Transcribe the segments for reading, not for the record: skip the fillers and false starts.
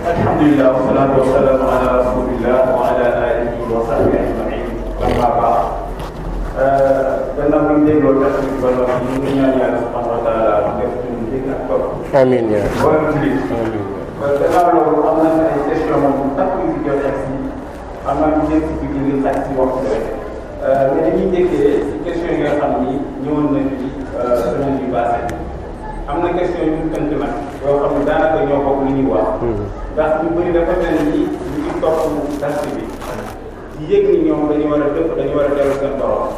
alhamdulillah wa salaatu wa salaamu ala rasulillah wa ala alihi wa sahbihi ajmain. Amma ba'd. Gannaaw bi ñu dégloo def ci ba noppi ñu ngi ñaan yàlla subhanahu wa taala mu def ci ñu dégg ak topp. amiin yaa wala jullit. Gannaaw loolu am na ay question moom tax ñu fi jot ak si am naa ñu jël si bi ngir xaj si waxtu rek. Mais dañuy déggee si question yi nga xam ni ñëwoon nañ ci semaine bi passé. Am na question yu tënk nag yoo xam ne daanaka ñoo bokk li ñuy wax. Ndax ñu bëri dafa mel ni ñu ngi topp dars bi di yëg ni ñoom dañu war a dëpp dañu war a dellu seen borom.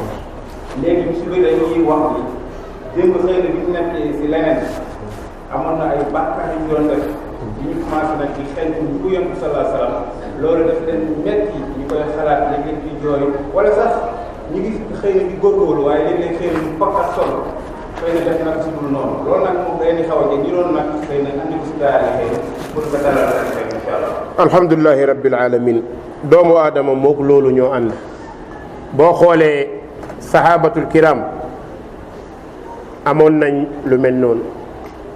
Léegi ñu si bëri dañuy wax ni démb xëy na bi ñu nekkee si leneen amoon na ay bàkkaar yu ñu doon def bi ñu commencé nag di xel ñu ko yonent sallallahu alayhi wa sallam loolu daf leen metti ñu koy xalaat léeg-léeg di jooy wala sax ñu ngi xëy na di góorgóorlu waaye léeg-léeg xëy na ñu fakkat solo xëy na def nag si dul noonu loolu nag moom day di xaw a jël ñu doon nag xëy na andi ko si daara xëy na pour nga dalal rek incha allah. alhamdulilahi rabbil alamin doomu aadama mook loolu ñoo ànd boo xoolee sahabatul kiram amoon nañ lu mel noonu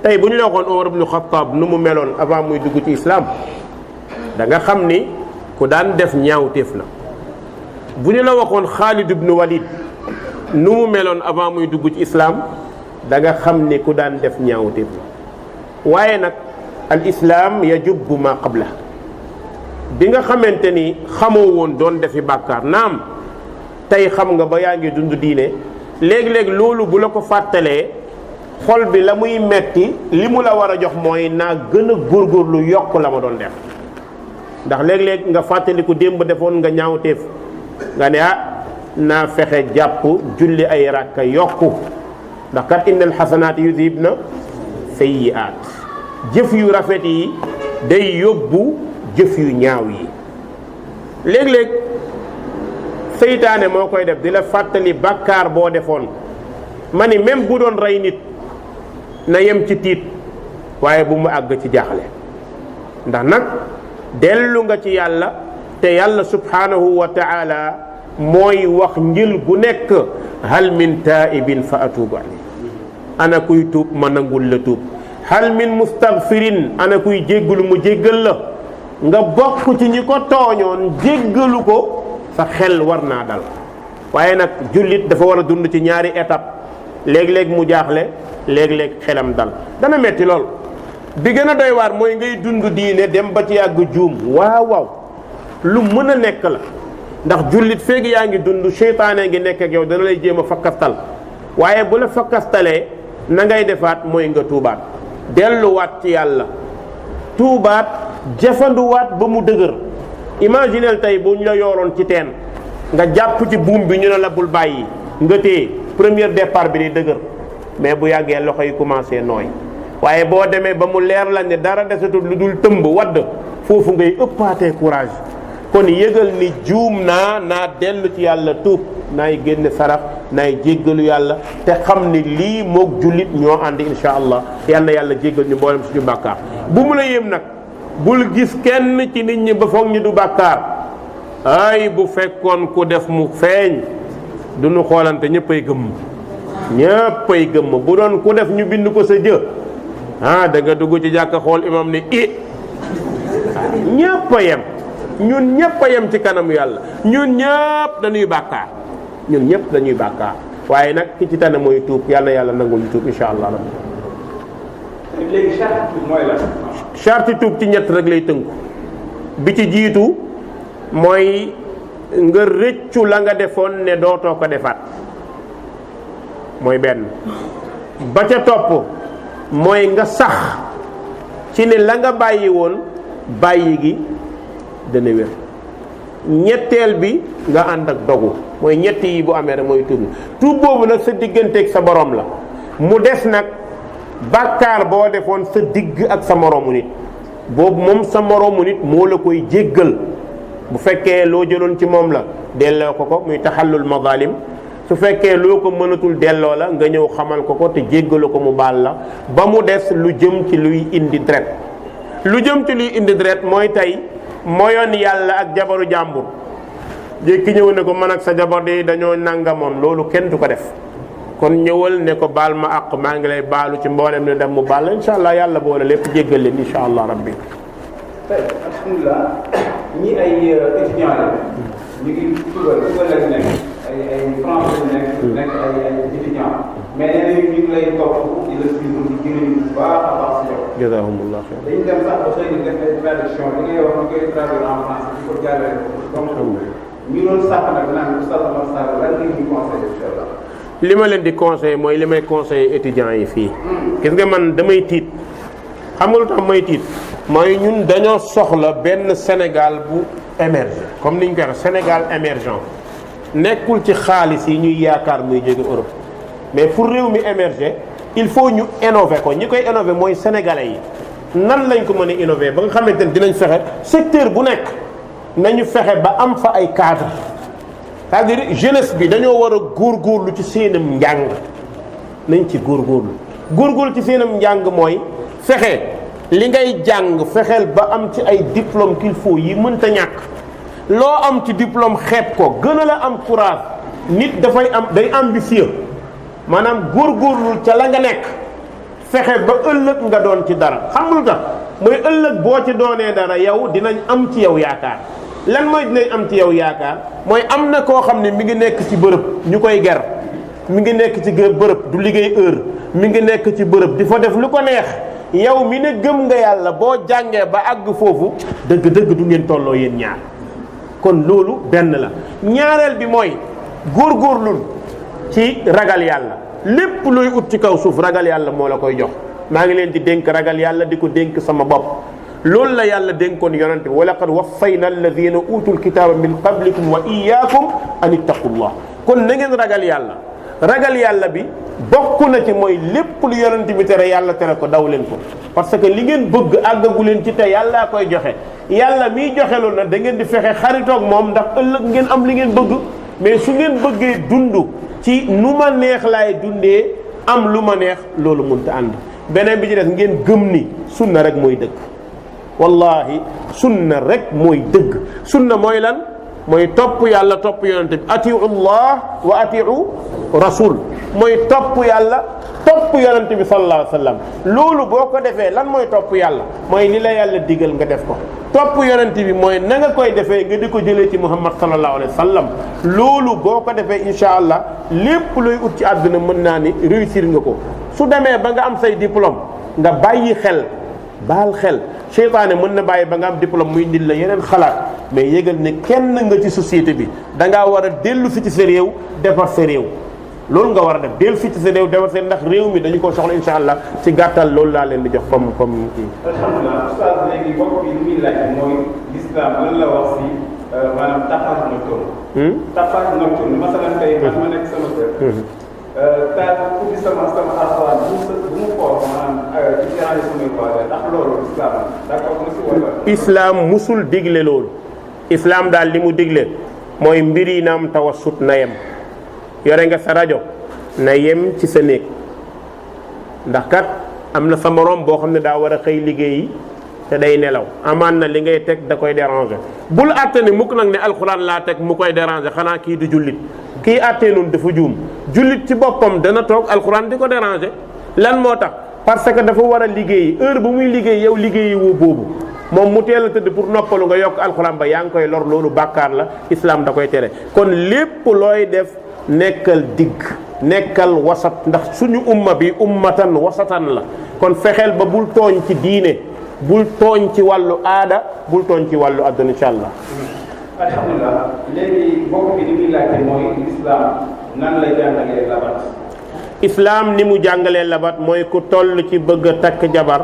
tey bu ñu la waxoon Omar ibnu Xattaab nu mu meloon avant muy dugg ci islam da nga xam ni ku daan def ñaawteef la. bu ñu la waxoon Xaalid ibnu Walid nu mu meloon avant muy dugg ci islam da nga xam ni ku daan def ñaawteef la waaye nag al islam yajubbu ma qabla bi nga xamante ni xamoo woon doon defi bàkkaar naam tey xam nga ba yaa ngi dund diine léegi-léegi loolu bu la ko fàttalee xol bi la muy metti li mu la war a jox mooy naa gën a góorgóorlu yokk la ma doon def ndax léeg-léeg nga fàttaliku démb defoon nga ñaawteef nga ne naa fexe jàpp julli ay rakka yokku ndax kat innal xasanaat yudhibna sayyi'aat jëf yu rafet yi day yóbbu jëf yu ñaaw yi léeg-léeg seytaane moo koy def di la fàttali bàkkaar boo defoon ma ni même bu doon rey nit na yem ci tiit waaye bu mu àgg ci jaaxle ndax nag dellu nga ci yàlla te yàlla subhanahu wa ta'ala mooy wax njël gu nekk hal min taa'ibin fa atuubu alayhi ana kuy tuub ma nangul la tuub hal min mustaghfirin ana kuy jéggalu mu jéggal la nga bokk ci ñi ko tooñoon jéggalu ko sa xel war naa dal waaye nag jullit dafa war a dund ci ñaari étape léeg-léeg mu jaaxle léeg-léeg xelam dal dana metti lool bi gën a doy waar mooy ngay dund diine dem ba ci yàgg juum waaw lu mën a nekk la ndax jullit feeg yaa ngi dund seytaane ngi nekk ak yow dana lay jéem a fakkastal waaye bu la fakkastalee na ngay defaat mooy nga tuubaat delluwaat ci yàlla tuubaat jafanduwaat ba mu dëgër imaginel tey bu ñu la yooroon ci teen nga jàpp ci buum bi ñu ne la bul bàyyi nga téye premier départ bi di dëgër mais bu yàggee loxo yi commencé nooy waaye boo demee ba mu leer la ne dara desatul lu dul tëmb wadd foofu ngay ëppaatee courage kon yëgal ni juum naa dellu ci yàlla tuub naay génne sarax naay jéggalu yàlla te xam ni lii moog jullit ñoo ànd insha allah yàlla jéggal ñu mboolem suñu bàkkaar bu mu la yéem nag bul gis kenn ci nit ñi ba foog ñi du bàkkaar ay bu fekkoon ku def mu feeñ du ñu xoolante ñëppay gëmm bu doon ku def ñu bind ko sa jë da nga dugg ci jàkka xool imam ni ñëpp a yem ñun ñëpp a yem ci kanam yàlla ñun ñëpp dañuy bàkkaar waaye nag ki ci tane mooy tuub yàlla nangul ñu tuub insha allah rabbi. léegi charte tuub mooy la. charte tuub ci ñett rek lay tënku bi ci jiitu mooy nga rëccu la nga defoon ne dootoo ko defaat mooy benn ba ca topp mooy nga sax ci ne la nga bàyyi woon bàyyi gi dana wér ñetteel bi nga ànd ak dogu mooy ñett yi bu amee rek mooy tuub boobu nag sa digganteeg sa borom la mu des nag bàkkaar boo defoon sa digg ak sa moroomu nit boobu moom sa moroomu nit moo la koy jéggal bu fekkee loo jëloon ci moom la delloo ko muy taxallul mazalim su fekkee loo ko mënatul delloo la nga ñëw xamal ko te jéggalu ko mu baal la ba mu des lu jëm ci luy indi deret mooy tey moyoon yàlla ak jabaru jàmbur jékki ñëw ne ko man ak sa jabar de dañoo nangamoon loolu kenn du ko def kon ñëwal ne ko baal ma àq maa ngi lay baalu ci mboolem ne dem mu baal la incha allah yàlla boole lépp jéggal leen incha allah rabbi tey alhamdulilah ñi ay étudiants la ñu ngi tugal lañ nekk ay français nekk ay étudiants mais nee nañu ñu ngi lay topp di la suivre di jëriñ bu baax a baax si yow. jazakumullah xeer. dañu dem sax ba xëy na def ay traduction li ngay wax ñu koy traduire en français di ko jàllale ko donc ñu doon sàkk nag naan Oustaz Oumar Sall lan nga ñu conseillé incha allah. li ma leen di conseillé mooy li may conseillé étudiants yi fii. gis nga man damay tiit xam nga lu tax may tiit mooy ñun dañoo soxla benn Sénégal bu émergent comme ni ñu koy waxee Sénégal émergent nekkul ci xaalis yi ñuy yaakaar muy jóge Europe mais pour réew mi émerger il faut ñu innover ko ñi koy innover mooy sénégalais yi nan lañ ko mën a innover ba nga xamante ne dinañ fexe secteur bu nekk nañu fexe ba am fa ay cadre c'est-à-dire jeunesse bi dañoo war a góorgóorlu ci seenam njàng nañ ci góorgóorlu ci seenam njàng mooy fexe li ngay jàng fexeel ba am ci ay diplôme qu'il faut yi mënta ñàkk loo am ci diplôme xeeb ko gën a la am courage nit dafay am day ambitieux maanaam góorgóorlu ca la nga nekk fexe ba ëllëg nga doon ci dara xam nga lu tax mooy ëllëg boo ci doonee dara yow dinañ am ci yow yaakaar lan mooy dinañ am ci yow yaakaar mooy am na koo xam ne mi ngi nekk ci bërëb ñu koy ger mi ngi nekk ci bërëb du liggéey heure mi ngi nekk ci bërëb di fa def lu ko neex yow mi ne gëm nga yàlla boo jàngee ba àgg foofu dëgg-dëgg du ngeen tolloo yéen ñaar kon loolu benn la ñaareel bi mooy góorgóorlul ci ragal yàlla lépp looy ut ci kaw suuf ragal yàlla moo la koy jox maa ngi leen di dénk ragal yàlla di ko dénk sama bopp loolu la yàlla dénkoon yonente bi wa laqad waffayna alladina utul kitaaba min qablikum wa iyyakum an ittaqullah kon na ngeen ragal yàlla bi bokk na ci mooy lépp lu yonente bi tere yàlla tere ko daw leen ko parce que li ngeen bëgg àggagu leen ci te yàllaa koy joxe yàlla miy joxe loolu nag da ngeen di fexe xaritoog moom ndax ëllëg ngeen am li ngeen bëgg mais su ngeen bëggee dund ci nu ma neex laay dundee am lu ma neex loolu mënta ànd beneen bi ci des ngeen gëm ni sunna rek mooy dëgg wallahi sunna rek mooy dëgg sunna mooy lan mooy topp yàlla topp yonente bi atiu llah wa atiu rasul mooy topp yàlla topp yonente bi sallallahu alayhi wa sallam loolu boo ko defee lan mooy topp yàlla mooy li la yàlla digal nga def ko topp yonente bi mooy na nga koy defee nga di ko jëlee ci muhammad sallallahu alayhi wa sallam loolu boo ko defee insha allah lépp luy ut ci àdduna mën naa ni réussir nga ko su demee ba nga am say diplôme nga bàyyi xel baal xel seytaane mën na bàyyi ba nga am diplôme muy ndil la yeneen xalaat mais yëgal ne kenn nga ci société bi da ngaa war a dellu fi ci sa réew defar sa réew loolu nga war a def dellu fi ci sa réew defar sa ndax réew mi dañu ko soxla insha allah ci gàttal loolu laa leen di jox comme kii. alhamdulilah oustaz léegi bopp bi li muy laaj mooy l'islam lan la wax si maanaam tapage nocturne. tapage nocturne masalan tey man ma nekk sama kër. taal ubbi sama alxuraan bu mu xool maanaam ci jaarale samay voisins ndax loolu islam d'accord na si wala. islam musul digle loolu. islam daal li mu digle mooy mbir yi na am tawassut na yem yore nga sa rajo na yem ci sa néeg ndax kat am na sa morom boo xam ne daa war a xëy liggéeyi te day nelaw amaan na li ngay teg da koy déranger bul àtte ni mukk nag ne alxuraan laa teg mu koy déranger xanaa kii du jullit kii àttee noonu dafa juum jullit ci boppam dana toog alxuraan di ko déranger lan moo tax parce que dafa war a liggéeyi heure bu muy liggéey yow liggéeyi woo boobu moom mu teel a tëdd pour noppalu nga yokk alxuraan ba yaa ngi koy lor loolu bàkkaar la islam da koy tere kon lépp looy def nekkal digg nekkal wasat ndax suñu umma bi ummatan wasatan la kon fexeel ba bul tooñ ci diine bul tooñ ci wàllu aada bul tooñ ci wàllu adduna insha allah. alhamdulilah léegi mbokk bi li muy laajte mooy l'islam nan la jàngalee labat. islam ni mu jàngalee labat mooy ku toll ci bëgg a takk jabar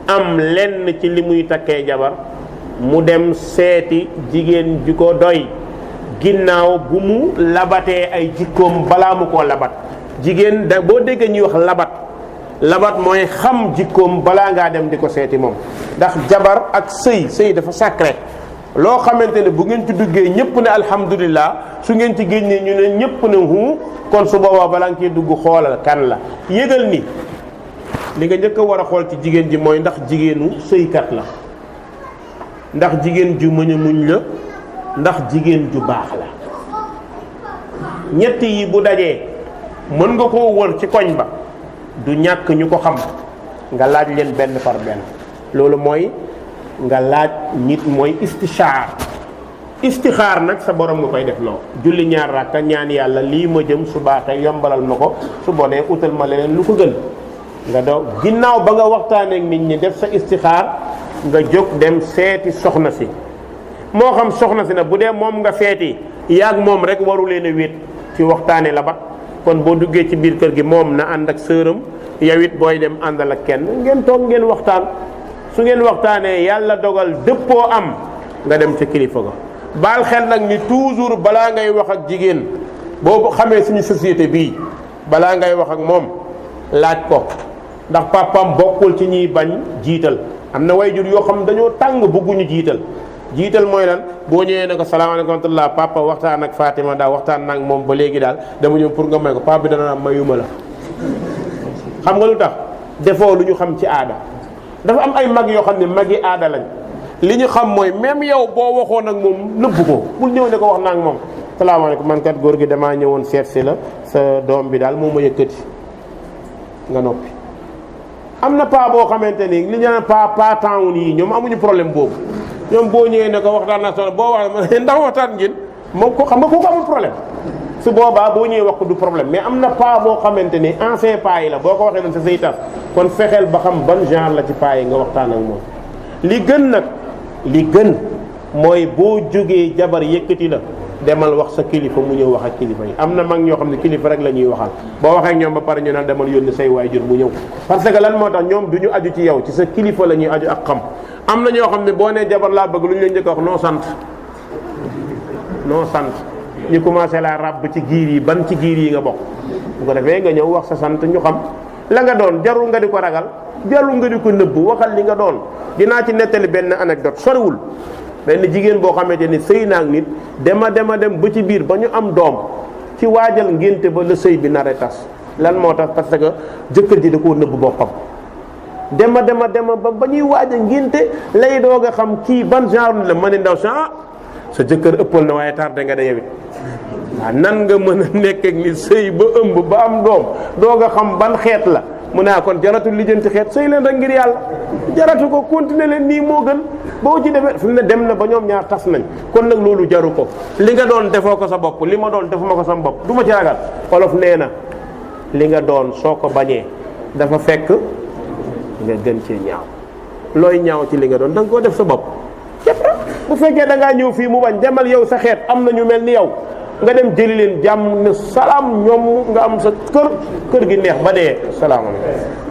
am lenn ci li muy takkee jabar mu dem seeti jigéen ji ko doy ginnaaw bu mu labatee ay jikkoom balaa mu koo labat jigéen da boo déggee ñuy wax labat mooy xam jikkoom balaa ngaa dem di ko seeti moom ndax jabar ak sëy dafa sacré loo xamante ne bu ngeen ci duggee ñëpp ne alhamdulillah su ngeen ci génnee ñu ne ñëpp ne hu kon su boobaa balaa nga ciy dugg xoolal kan la yëgal ni li nga njëkk a war a xool ci jigéen ji mooy ndax jigéenu sëykat la ndax jigéen ju mën a muñ la ndax jigéen ju baax la ñett yi bu dajee mën nga koo wër ci koñ ba du ñàkk ñu ko xam nga laaj leen benn par benn loolu mooy nga laaj nit mooy istixaar nag sa borom nga koy def loo julli ñaar rakka ñaan yàlla lii ma jëm su baaxee yombalal ma ko su bonee utal ma leneen lu ko gën nga doog ginnaaw ba nga waxtaanee ak nit ñi def sa istixaar nga jóg dem seeti soxna si moo xam soxna si nag bu dee moom nga seeti yaag moom rek waru leen a wéet ci waxtaanee la ba kon boo duggee ci biir kër gi moom na ànd ak sëram yow it booy dem àndal ak kenn ngeen toog ngeen waxtaan su ngeen waxtaanee yàlla dogal dëppoo am nga dem ca kilifa ga baal xel nag ni toujours balaa ngay wax ak jigéen boo xamee suñu société bii balaa ngay wax ak moom laaj ko ndax papam bokkul ci ñiy bañ jiital am na wayjur yoo xam dañoo tàng bëgguñu jiital mooy lan boo ñëwee ne ko salaamaaleykum wa rahmatullah papa waxtaan ak Fatima daal waxtaan nag moom ba léegi daal dama ñëw pour nga may ko papa bi dana mayuma la xam nga lu tax defoo lu ñu xam ci aada dafa am ay mag yoo xam ne magi aada lañ li ñu xam mooy même yow boo waxoon ak moom nëbb ko bul ñëw ne ko wax naa ak moom salaamaaleykum man kat góor gi damaa ñëwoon seet si la sa doom bi daal moo ma yëkkati nga noppi. am na paa boo xamante ni li ñu naan paa temps yi ñoom amuñu problème boobu ñoom boo ñëwee ne ko waxtaan naa soxna boo wax ndax waxtaan ngeen moom ko xam nga kooku amul problème su boobaa boo ñëwee wax ko du problème mais am na paa boo xamante ni ancien paa yi la boo ko waxee noonu sa say tas kon fexeel ba xam ban genre la ci paa yi nga waxtaan ak moom li gën mooy boo jógee jabar yëkkati la demal wax sa kilifa mu ñëw wax ak kilifa yi am na mag ñoo xam ne kilifa rek la ñuy waxal boo waxee ak ñoom ba pare ñu naan demal yónni say waajur mu ñëw parce que lan moo tax ñoom du ñu aju ci yow ci sa kilifa la ñuy aju ak xam am na ñoo xam ne boo nee jabar laa bëgg lu ñu leen njëkk a wax noo sant ñu commencé la ràbb ci giir yi ban ci giir yi nga bokk bu ko defee nga ñëw wax sa sant ñu xam la nga doon jarul nga di ko ragal jarul nga di ko nëbb waxal li nga doon dinaa ci nettali benn anecdote soriwul benn jigéen boo xamante ni sëy naag nit dem ba ci biir ba ñu am doom ci waajal ngénte ba la sëy bi nare tas lan moo tax parce que jëkkër ji da koo nëbb boppam dema ba ñuy waaj a ngénte lay doog a xam kii ban genre la ma ne ndaw sa jëkkër ëppal na waaye tardé nga da yewit waaw nan nga mën a nekk ak ni sëy ba ëmb ba am doom doog a xam ban xeet la mu ne kon jaratu lijjanti xeet sëy leen rek ngir yàlla jaratu ko continuer leen nii moo gën boo ci demee fi mu ne dem na ba ñoom ñaar tas nañ kon nag loolu jaru ko li nga doon defoo ko sa bopp li ma doon defuma ko sama bopp du ma ci ragal olof nee na li nga doon soo ko bañee dafa fekk nga gën cee ñaaw looy ñaaw ci li nga doon da nga koo def sa bopp bu fekkee da ngaa ñëw fii mu bañ demal yow sa xeet am na ñu mel ni yow nga dem jëli leen jàmm ne salaam ñoom nga am sa kër gi neex ba dee salaamaaleykum